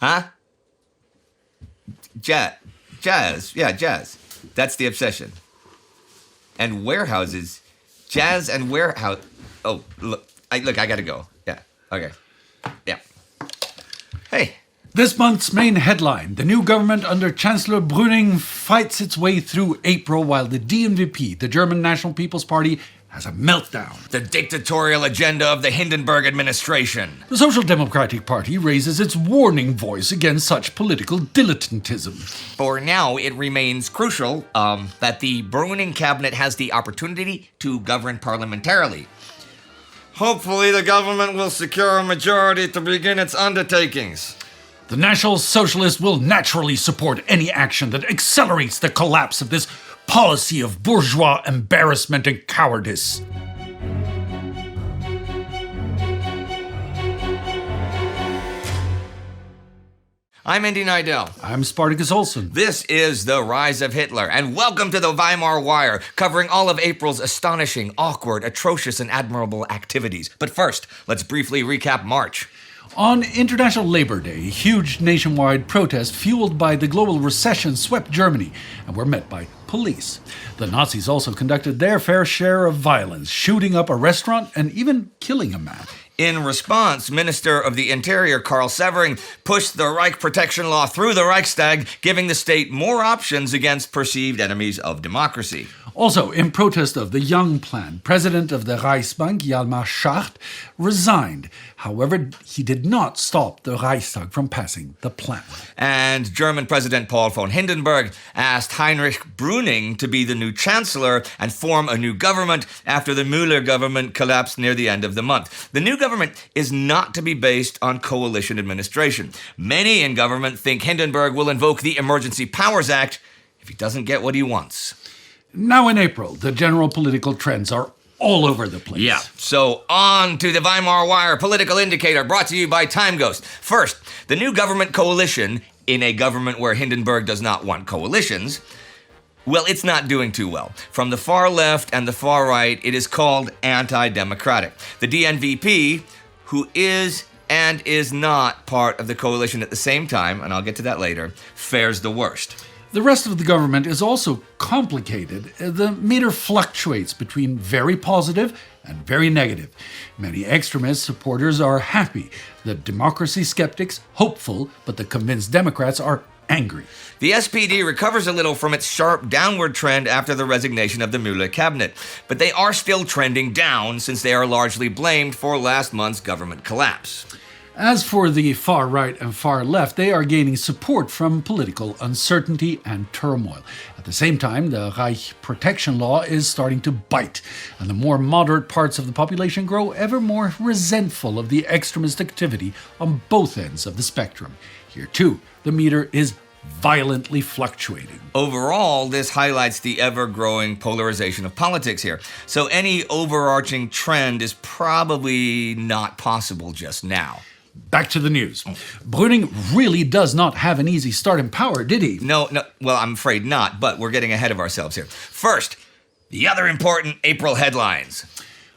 Huh? Jazz. Yeah, jazz. That's the obsession. And warehouses. Jazz and warehouse. Oh, look, I gotta go. Yeah, okay. Yeah. Hey. This month's main headline: the new government under Chancellor Bruning fights its way through April while the DNVP, the German National People's Party, has a meltdown. The dictatorial agenda of the Hindenburg administration. The Social Democratic Party raises its warning voice against such political dilettantism. For now, it remains crucial that the Bruning cabinet has the opportunity to govern parliamentarily. Hopefully, the government will secure a majority to begin its undertakings. The National Socialists will naturally support any action that accelerates the collapse of this policy of bourgeois embarrassment and cowardice. I'm Indy Neidell. I'm Spartacus Olsson. This is The Rise of Hitler, and welcome to the Weimar Wire, covering all of April's astonishing, awkward, atrocious, and admirable activities. But first, let's briefly recap March. On International Labor Day, huge nationwide protests fueled by the global recession swept Germany and were met by police. The Nazis also conducted their fair share of violence, shooting up a restaurant and even killing a man. In response, Minister of the Interior Karl Severing pushed the Reich Protection Law through the Reichstag, giving the state more options against perceived enemies of democracy. Also, in protest of the Young Plan, President of the Reichsbank, Hjalmar Schacht, resigned. However, he did not stop the Reichstag from passing the plan. And German President Paul von Hindenburg asked Heinrich Bruning to be the new chancellor and form a new government after the Müller government collapsed near the end of the month. The new government is not to be based on coalition administration. Many in government think Hindenburg will invoke the Emergency Powers Act if he doesn't get what he wants. Now in April, the general political trends are all over the place. Yeah, so on to the Weimar Wire political indicator brought to you by Time Ghost. First, the new government coalition, in a government where Hindenburg does not want coalitions, well, it's not doing too well. From the far left and the far right, it is called anti-democratic. The DNVP, who is and is not part of the coalition at the same time, and I'll get to that later, fares the worst. The rest of the government is also complicated. The meter fluctuates between very positive and very negative. Many extremist supporters are happy. The democracy skeptics, hopeful, but the convinced Democrats are angry. The SPD recovers a little from its sharp downward trend after the resignation of the Müller cabinet, but they are still trending down since they are largely blamed for last month's government collapse. As for the far right and far left, they are gaining support from political uncertainty and turmoil. At the same time, the Reich Protection Law is starting to bite, and the more moderate parts of the population grow ever more resentful of the extremist activity on both ends of the spectrum. Here too, the meter is violently fluctuating. Overall, this highlights the ever-growing polarization of politics here. So any overarching trend is probably not possible just now. Back to the news. Bruning really does not have an easy start in power, did he? No, well, I'm afraid not, but we're getting ahead of ourselves here. First, the other important April headlines.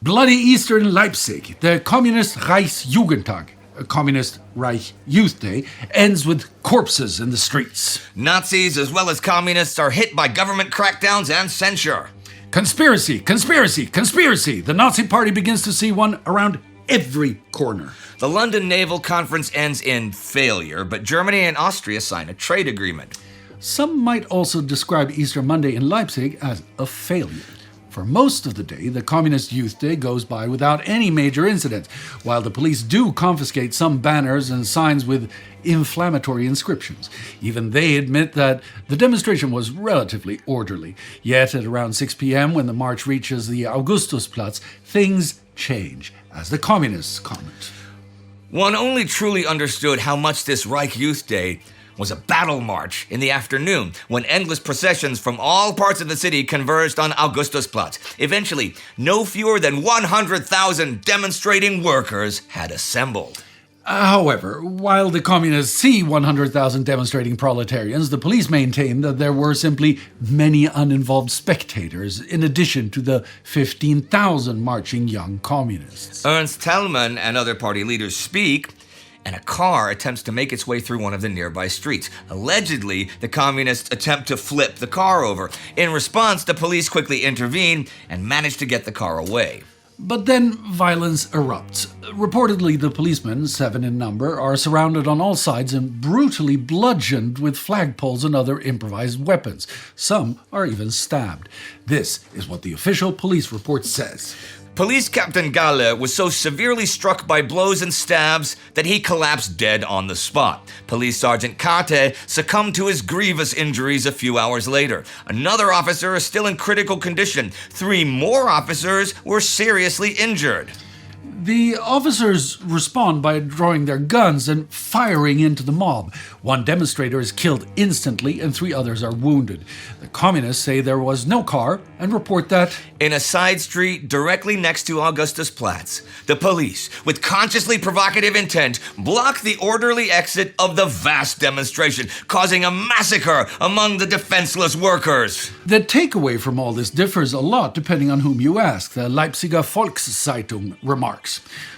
Bloody Eastern Leipzig, the Communist Reichsjugendtag, a Communist Reich Youth Day, ends with corpses in the streets. Nazis as well as communists are hit by government crackdowns and censure. Conspiracy. The Nazi Party begins to see one around every corner. The London Naval Conference ends in failure, but Germany and Austria sign a trade agreement. Some might also describe Easter Monday in Leipzig as a failure. For most of the day, the Communist Youth Day goes by without any major incident, while the police do confiscate some banners and signs with inflammatory inscriptions. Even they admit that the demonstration was relatively orderly. Yet at around 6 p.m., when the march reaches the Augustusplatz, things change, as the communists comment. One only truly understood how much this Reich Youth Day was a battle march in the afternoon, when endless processions from all parts of the city converged on Augustusplatz. Eventually, no fewer than 100,000 demonstrating workers had assembled. However, while the communists see 100,000 demonstrating proletarians, the police maintain that there were simply many uninvolved spectators, in addition to the 15,000 marching young communists. Ernst Thälmann and other party leaders speak. and a car attempts to make its way through one of the nearby streets. Allegedly, the communists attempt to flip the car over. In response, the police quickly intervene and manage to get the car away. But then violence erupts. Reportedly, the policemen, 7 in number, are surrounded on all sides and brutally bludgeoned with flagpoles and other improvised weapons. Some are even stabbed. This is what the official police report says. Police Captain Galle was so severely struck by blows and stabs that he collapsed dead on the spot. Police Sergeant Kate succumbed to his grievous injuries a few hours later. Another officer is still in critical condition. 3 more officers were seriously injured. The officers respond by drawing their guns and firing into the mob. 1 demonstrator is killed instantly and 3 others are wounded. The communists say there was no car and report that in a side street directly next to Augustusplatz, the police, with consciously provocative intent, blocked the orderly exit of the vast demonstration, causing a massacre among the defenseless workers. The takeaway from all this differs a lot depending on whom you ask, the Leipziger Volkszeitung remarks.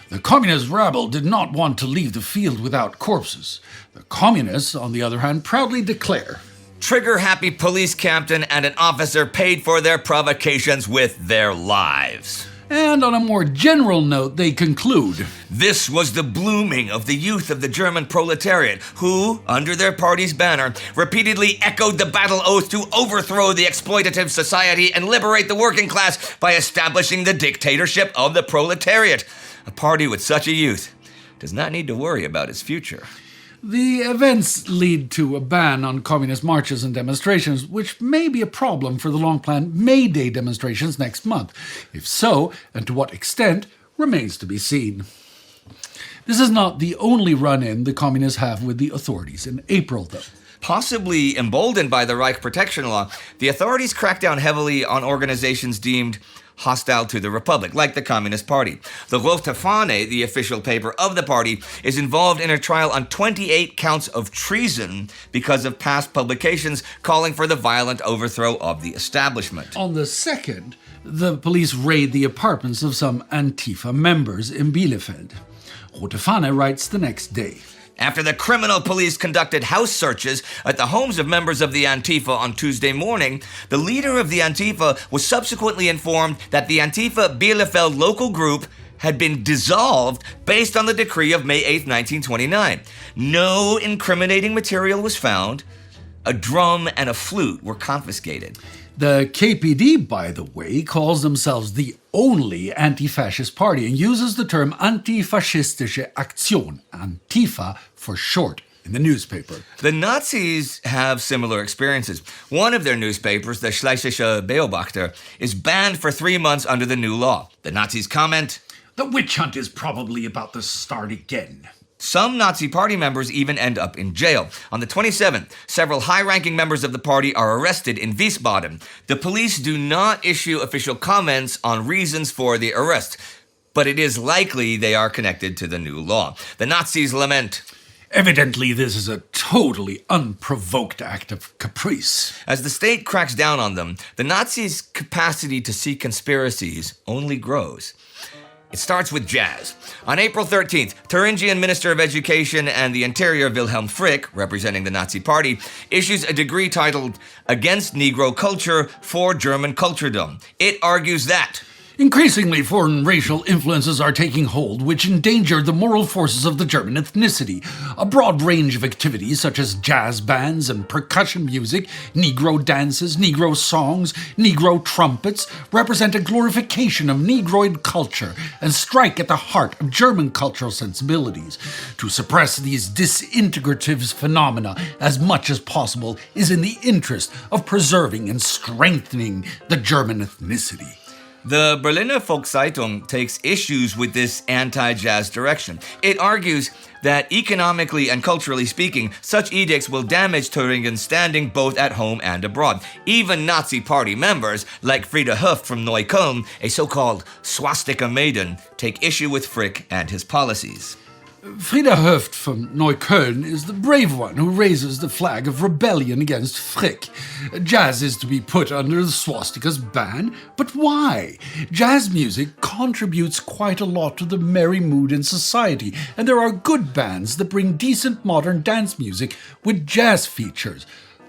The communist rabble did not want to leave the field without corpses. The communists, on the other hand, proudly declare, trigger-happy police captain and an officer paid for their provocations with their lives. And on a more general note, they conclude, this was the blooming of the youth of the German proletariat, who, under their party's banner, repeatedly echoed the battle oath to overthrow the exploitative society and liberate the working class by establishing the dictatorship of the proletariat. A party with such a youth does not need to worry about its future. The events lead to a ban on communist marches and demonstrations, which may be a problem for the long-planned May Day demonstrations next month. If so, and to what extent, remains to be seen. This is not the only run-in the communists have with the authorities in April, though. Possibly emboldened by the Reich Protection Law, the authorities cracked down heavily on organizations deemed hostile to the Republic, like the Communist Party. The Rote Fahne, the official paper of the party, is involved in a trial on 28 counts of treason because of past publications calling for the violent overthrow of the establishment. On the 2nd, the police raid the apartments of some Antifa members in Bielefeld. Rote Fahne writes the next day. After the criminal police conducted house searches at the homes of members of the Antifa on Tuesday morning, the leader of the Antifa was subsequently informed that the Antifa Bielefeld local group had been dissolved based on the decree of May 8, 1929. No incriminating material was found. A drum and a flute were confiscated. The KPD, by the way, calls themselves the only anti-fascist party and uses the term Antifaschistische Aktion, Antifa for short, in the newspaper. The Nazis have similar experiences. One of their newspapers, the Schlesische Beobachter, is banned for 3 months under the new law. The Nazis comment, the witch hunt is probably about to start again. Some Nazi party members even end up in jail. On the 27th, several high-ranking members of the party are arrested in Wiesbaden. The police do not issue official comments on reasons for the arrest, but it is likely they are connected to the new law. The Nazis lament, evidently, this is a totally unprovoked act of caprice. As the state cracks down on them, the Nazis' capacity to see conspiracies only grows. It starts with jazz. On April 13th, Thuringian Minister of Education and the Interior Wilhelm Frick, representing the Nazi Party, issues a decree titled Against Negro Culture for German Culturedom. It argues that increasingly, foreign racial influences are taking hold, which endanger the moral forces of the German ethnicity. A broad range of activities, such as jazz bands and percussion music, Negro dances, Negro songs, Negro trumpets, represent a glorification of Negroid culture and strike at the heart of German cultural sensibilities. To suppress these disintegrative phenomena as much as possible is in the interest of preserving and strengthening the German ethnicity. The Berliner Volkszeitung takes issues with this anti-jazz direction. It argues that economically and culturally speaking, such edicts will damage Thuringian's standing both at home and abroad. Even Nazi party members, like Frieda Huff from Neukölln, a so-called swastika maiden, take issue with Frick and his policies. Frieda Höft from Neukölln is the brave one who raises the flag of rebellion against Frick. Jazz is to be put under the swastika's ban, but why? Jazz music contributes quite a lot to the merry mood in society, and there are good bands that bring decent modern dance music with jazz features.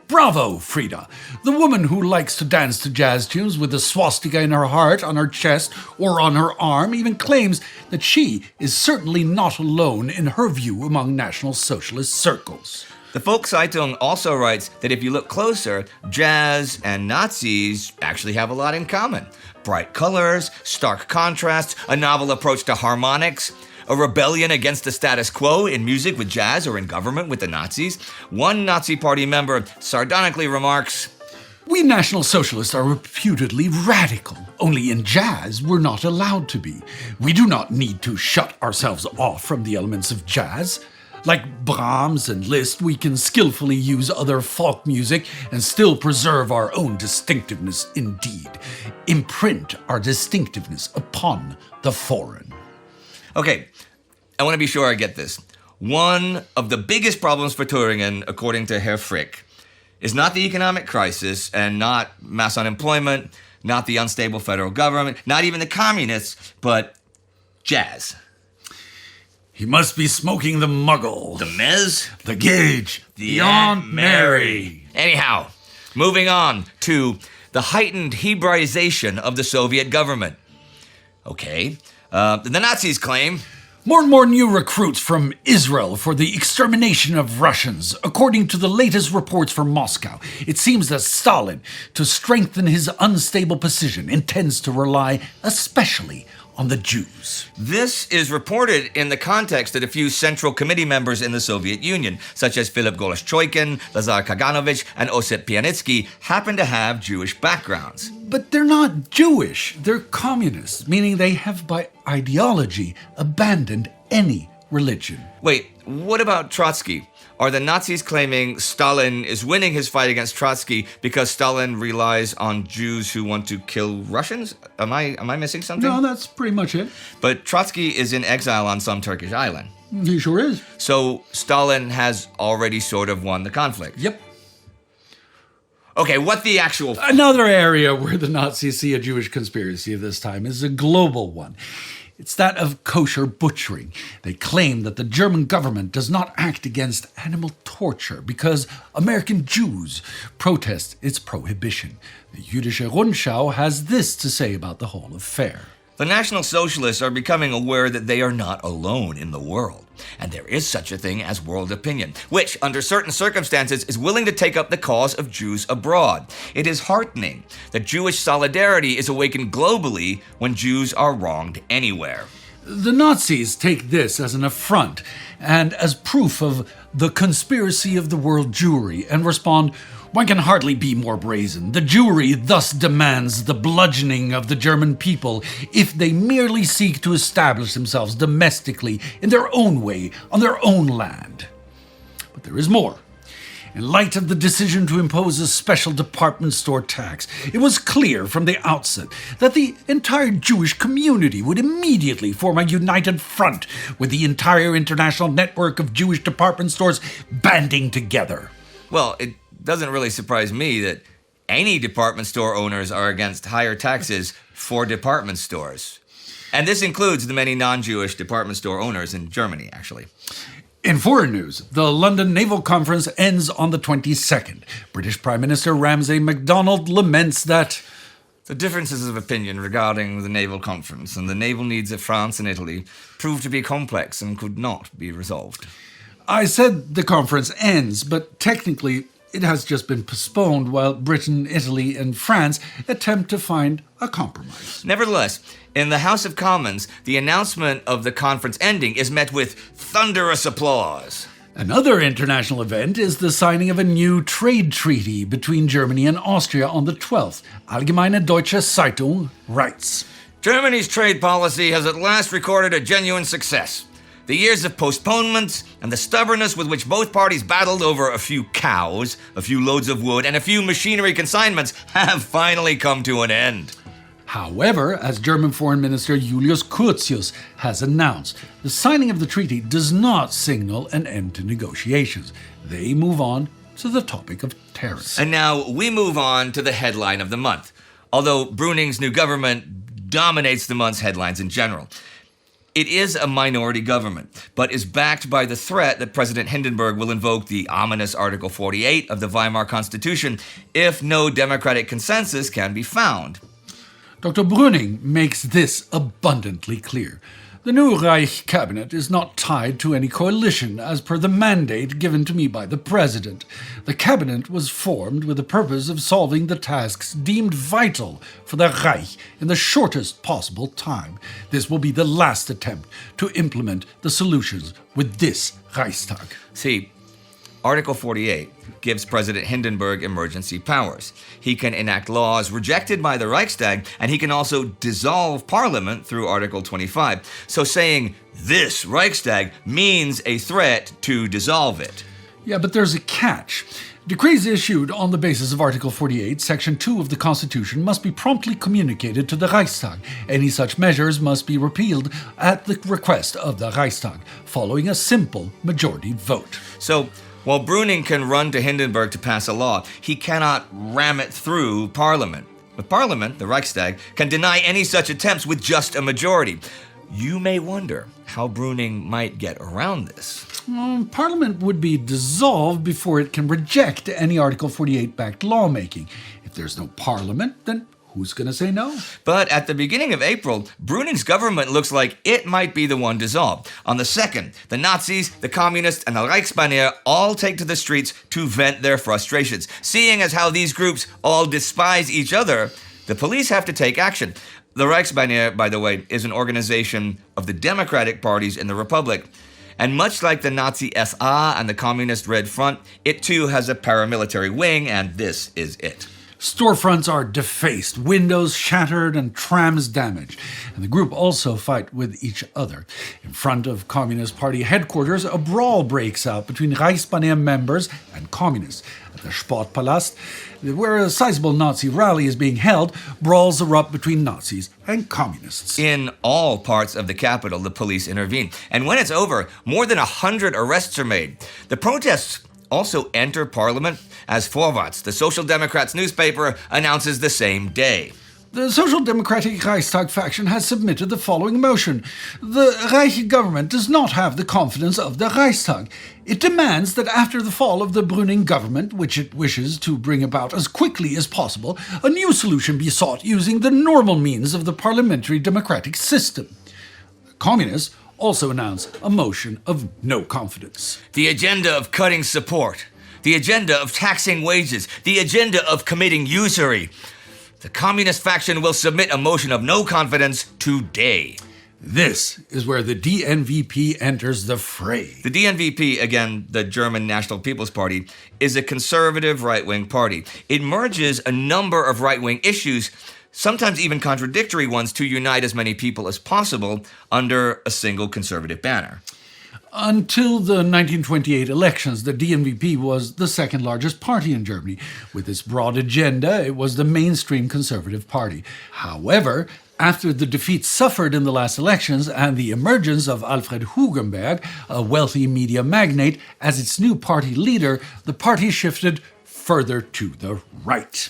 Bravo, Frieda, the woman who likes to dance to jazz tunes with a swastika in her heart, on her chest, or on her arm, even claims that she is certainly not alone in her view among National Socialist circles. The Volkszeitung also writes that if you look closer, jazz and Nazis actually have a lot in common. Bright colors, stark contrasts, a novel approach to harmonics, a rebellion against the status quo in music with jazz or in government with the Nazis. One Nazi Party member sardonically remarks, "We National Socialists are reputedly radical. Only in jazz we're not allowed to be. We do not need to shut ourselves off from the elements of jazz. Like Brahms and Liszt, we can skillfully use other folk music and still preserve our own distinctiveness indeed. Imprint our distinctiveness upon the foreign." Okay, I want to be sure I get this. One of the biggest problems for Thüringen, according to Herr Frick, is not the economic crisis and not mass unemployment, not the unstable federal government, not even the communists, but jazz. He must be smoking the muggle. The Mez? The Gage. The Aunt Mary. Anyhow, moving on to the heightened Hebraization of the Soviet government. Okay, the Nazis claim more and more new recruits from Israel for the extermination of Russians. According to the latest reports from Moscow, it seems that Stalin, to strengthen his unstable position, intends to rely especially on the Jews. This is reported in the context that a few Central Committee members in the Soviet Union, such as Philip Goloshchoikin, Lazar Kaganovich, and Osip Pianitsky, happen to have Jewish backgrounds. But they're not Jewish. They're communists, meaning they have by ideology abandoned any religion. Wait, what about Trotsky? Are the Nazis claiming Stalin is winning his fight against Trotsky because Stalin relies on Jews who want to kill Russians? Am I missing something? No, that's pretty much it. But Trotsky is in exile on some Turkish island. He sure is. So Stalin has already sort of won the conflict. Yep. Okay, what the actual... Another area where the Nazis see a Jewish conspiracy of this time is a global one. It's that of kosher butchering. They claim that the German government does not act against animal torture because American Jews protest its prohibition. The Jüdische Rundschau has this to say about the whole affair. The National Socialists are becoming aware that they are not alone in the world, and there is such a thing as world opinion, which, under certain circumstances, is willing to take up the cause of Jews abroad. It is heartening that Jewish solidarity is awakened globally when Jews are wronged anywhere. The Nazis take this as an affront and as proof of the conspiracy of the world Jewry and respond, "One can hardly be more brazen. The Jewry thus demands the bludgeoning of the German people if they merely seek to establish themselves domestically in their own way on their own land." But there is more. In light of the decision to impose a special department store tax, it was clear from the outset that the entire Jewish community would immediately form a united front with the entire international network of Jewish department stores banding together. Well, it doesn't really surprise me that any department store owners are against higher taxes for department stores. And this includes the many non-Jewish department store owners in Germany, actually. In foreign news, the London Naval Conference ends on the 22nd. British Prime Minister Ramsay MacDonald laments that the differences of opinion regarding the naval conference and the naval needs of France and Italy proved to be complex and could not be resolved. I said the conference ends, but technically it has just been postponed while Britain, Italy, and France attempt to find a compromise. Nevertheless, in the House of Commons, the announcement of the conference ending is met with thunderous applause. Another international event is the signing of a new trade treaty between Germany and Austria on the 12th. Allgemeine Deutsche Zeitung writes, Germany's trade policy has at last recorded a genuine success. The years of postponements and the stubbornness with which both parties battled over a few cows, a few loads of wood, and a few machinery consignments have finally come to an end. However, as German Foreign Minister Julius Curtius has announced, the signing of the treaty does not signal an end to negotiations. They move on to the topic of tariffs. And now we move on to the headline of the month, although Bruning's new government dominates the month's headlines in general. It is a minority government, but is backed by the threat that President Hindenburg will invoke the ominous Article 48 of the Weimar Constitution if no democratic consensus can be found. Dr. Bruning makes this abundantly clear. The new Reich cabinet is not tied to any coalition as per the mandate given to me by the president. The cabinet was formed with the purpose of solving the tasks deemed vital for the Reich in the shortest possible time. This will be the last attempt to implement the solutions with this Reichstag. See, Article 48 gives President Hindenburg emergency powers. He can enact laws rejected by the Reichstag, and he can also dissolve Parliament through Article 25. So saying this Reichstag means a threat to dissolve it. Yeah, but there's a catch. Decrees issued on the basis of Article 48, Section 2 of the Constitution must be promptly communicated to the Reichstag. Any such measures must be repealed at the request of the Reichstag, following a simple majority vote. So, while Bruning can run to Hindenburg to pass a law, he cannot ram it through Parliament. But Parliament, the Reichstag, can deny any such attempts with just a majority. You may wonder how Bruning might get around this. Parliament would be dissolved before it can reject any Article 48-backed lawmaking. If there's no Parliament, then who's going to say no? But at the beginning of April, Bruning's government looks like it might be the one dissolved. On the 2nd, the Nazis, the Communists, and the Reichsbanner all take to the streets to vent their frustrations. Seeing as how these groups all despise each other, the police have to take action. The Reichsbanner, by the way, is an organization of the Democratic parties in the Republic. And much like the Nazi SA and the Communist Red Front, it too has a paramilitary wing, and this is it. Storefronts are defaced, windows shattered, and trams damaged. And the group also fight with each other. In front of Communist Party headquarters, a brawl breaks out between Reichsbanner members and communists. At the Sportpalast, where a sizable Nazi rally is being held, brawls erupt between Nazis and communists. In all parts of the capital, the police intervene. And when it's over, more than 100 arrests are made. The protests also enter Parliament, as Vorwärts, the Social Democrats newspaper, announces the same day. The Social Democratic Reichstag faction has submitted the following motion. The Reich government does not have the confidence of the Reichstag. It demands that after the fall of the Bruning government, which it wishes to bring about as quickly as possible, a new solution be sought using the normal means of the parliamentary democratic system. The communists also announce a motion of no confidence. The agenda of cutting support, the agenda of taxing wages, the agenda of committing usury. The communist faction will submit a motion of no confidence today. This is where the DNVP enters the fray. The DNVP, again, the German National People's Party, is a conservative right-wing party. It merges a number of right-wing issues, sometimes even contradictory ones, to unite as many people as possible under a single conservative banner. Until the 1928 elections, the DNVP was the second largest party in Germany. With its broad agenda, it was the mainstream conservative party. However, after the defeat suffered in the last elections and the emergence of Alfred Hugenberg, a wealthy media magnate, as its new party leader, the party shifted further to the right.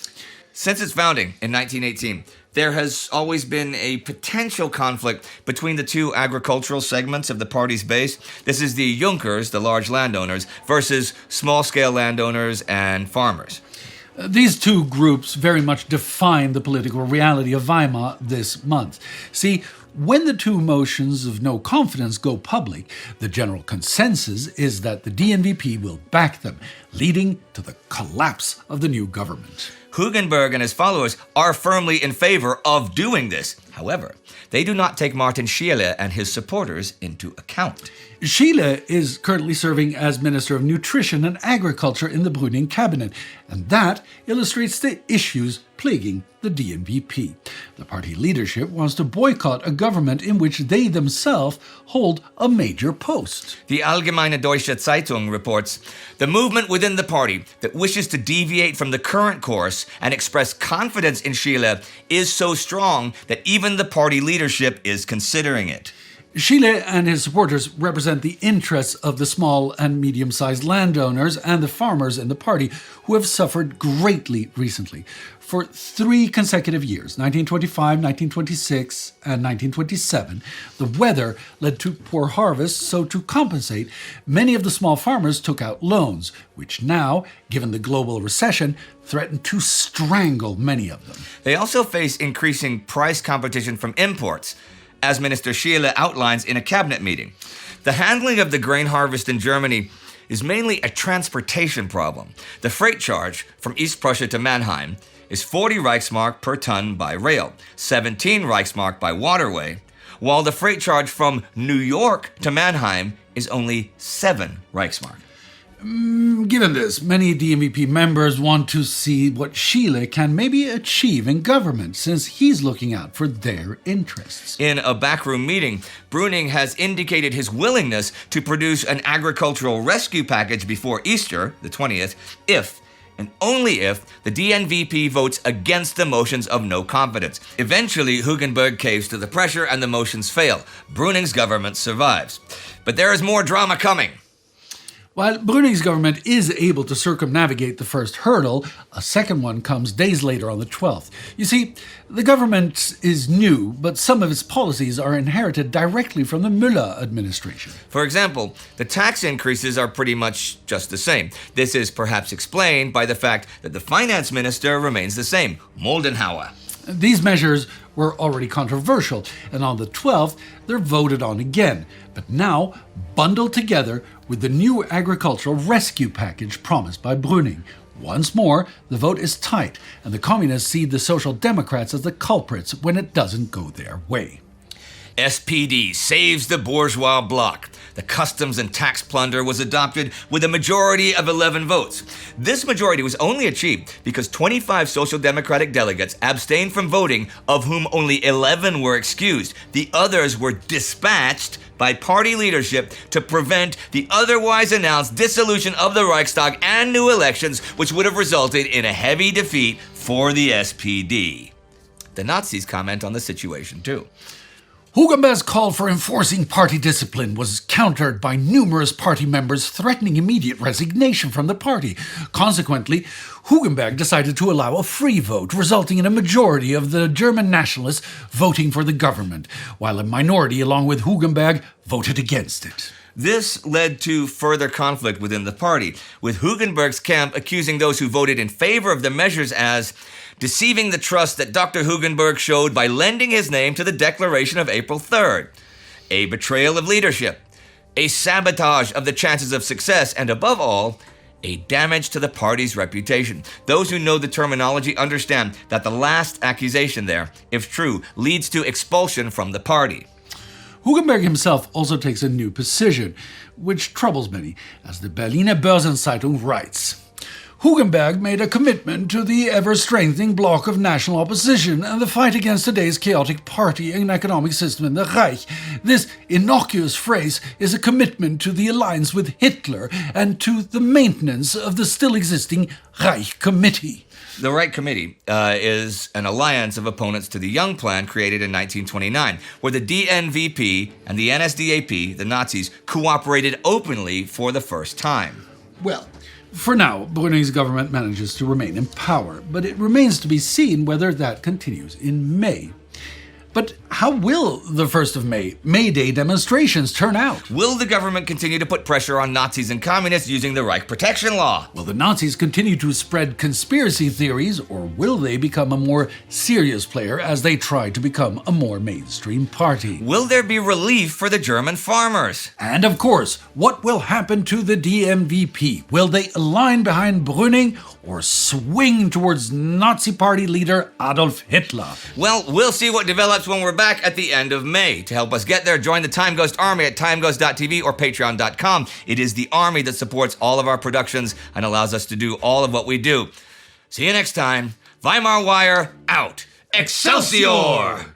Since its founding in 1918, there has always been a potential conflict between the two agricultural segments of the party's base. This is the Junkers, the large landowners, versus small-scale landowners and farmers. These two groups very much define the political reality of Weimar this month. See, when the two motions of no confidence go public, the general consensus is that the DNVP will back them, leading to the collapse of the new government. Hugenberg and his followers are firmly in favor of doing this. However, they do not take Martin Schiele and his supporters into account. Schiele is currently serving as Minister of Nutrition and Agriculture in the Bruning cabinet, and that illustrates the issues plaguing the DNVP. The party leadership wants to boycott a government in which they themselves hold a major post. The Allgemeine Deutsche Zeitung reports, the movement within within the party that wishes to deviate from the current course and express confidence in Schiele is so strong that even the party leadership is considering it. Schiele and his supporters represent the interests of the small and medium-sized landowners and the farmers in the party who have suffered greatly recently. For 3 consecutive years, 1925, 1926, and 1927, the weather led to poor harvests, so to compensate, many of the small farmers took out loans, which now, given the global recession, threaten to strangle many of them. They also face increasing price competition from imports, as Minister Schiele outlines in a cabinet meeting. The handling of the grain harvest in Germany is mainly a transportation problem. The freight charge from East Prussia to Mannheim is 40 Reichsmark per ton by rail, 17 Reichsmark by waterway, while the freight charge from New York to Mannheim is only 7 Reichsmark. Given this, many DMVP members want to see what Schiele can maybe achieve in government, since he's looking out for their interests. In a backroom meeting, Bruning has indicated his willingness to produce an agricultural rescue package before Easter, the 20th, if and only if the DNVP votes against the motions of no confidence. Eventually, Hugenberg caves to the pressure and the motions fail. Bruning's government survives. But there is more drama coming. While Bruning's government is able to circumnavigate the first hurdle, a second one comes days later on the 12th. You see, the government is new, but some of its policies are inherited directly from the Müller administration. For example, the tax increases are pretty much just the same. This is perhaps explained by the fact that the finance minister remains the same, Moldenhauer. These measures were already controversial, and on the 12th, they're voted on again, but now bundled together with the new agricultural rescue package promised by Bruning. Once more, the vote is tight, and the communists see the Social Democrats as the culprits when it doesn't go their way. SPD saves the bourgeois bloc. The customs and tax plunder was adopted with a majority of 11 votes. This majority was only achieved because 25 Social Democratic delegates abstained from voting, of whom only 11 were excused. The others were dispatched by party leadership to prevent the otherwise announced dissolution of the Reichstag and new elections, which would have resulted in a heavy defeat for the SPD. The Nazis comment on the situation too. Hugenberg's call for enforcing party discipline was countered by numerous party members threatening immediate resignation from the party. Consequently, Hugenberg decided to allow a free vote, resulting in a majority of the German nationalists voting for the government, while a minority, along with Hugenberg, voted against it. This led to further conflict within the party, with Hugenberg's camp accusing those who voted in favor of the measures as deceiving the trust that Dr. Hugenberg showed by lending his name to the declaration of April 3rd, a betrayal of leadership, a sabotage of the chances of success, and above all, a damage to the party's reputation. Those who know the terminology understand that the last accusation there, if true, leads to expulsion from the party. Hugenberg himself also takes a new position, which troubles many, as the Berliner Börsenzeitung writes. Hugenberg made a commitment to the ever-strengthening bloc of national opposition and the fight against today's chaotic party and economic system in the Reich. This innocuous phrase is a commitment to the alliance with Hitler and to the maintenance of the still existing Reich Committee. The Reich Committee is an alliance of opponents to the Young Plan created in 1929, where the DNVP and the NSDAP, the Nazis, cooperated openly for the first time. Well, for now, Bruning's government manages to remain in power, but it remains to be seen whether that continues in May. But how will the 1st of May Day demonstrations turn out? Will the government continue to put pressure on Nazis and communists using the Reich Protection Law? Will the Nazis continue to spread conspiracy theories, or will they become a more serious player as they try to become a more mainstream party? Will there be relief for the German farmers? And of course, what will happen to the DMVP? Will they align behind Bruning or swing towards Nazi party leader Adolf Hitler? Well, we'll see what develops when we're back at the end of May. To help us get there, join the Time Ghost Army at timeghost.tv or patreon.com. It is the army that supports all of our productions and allows us to do all of what we do. See you next time. Weimar Wire, out. Excelsior!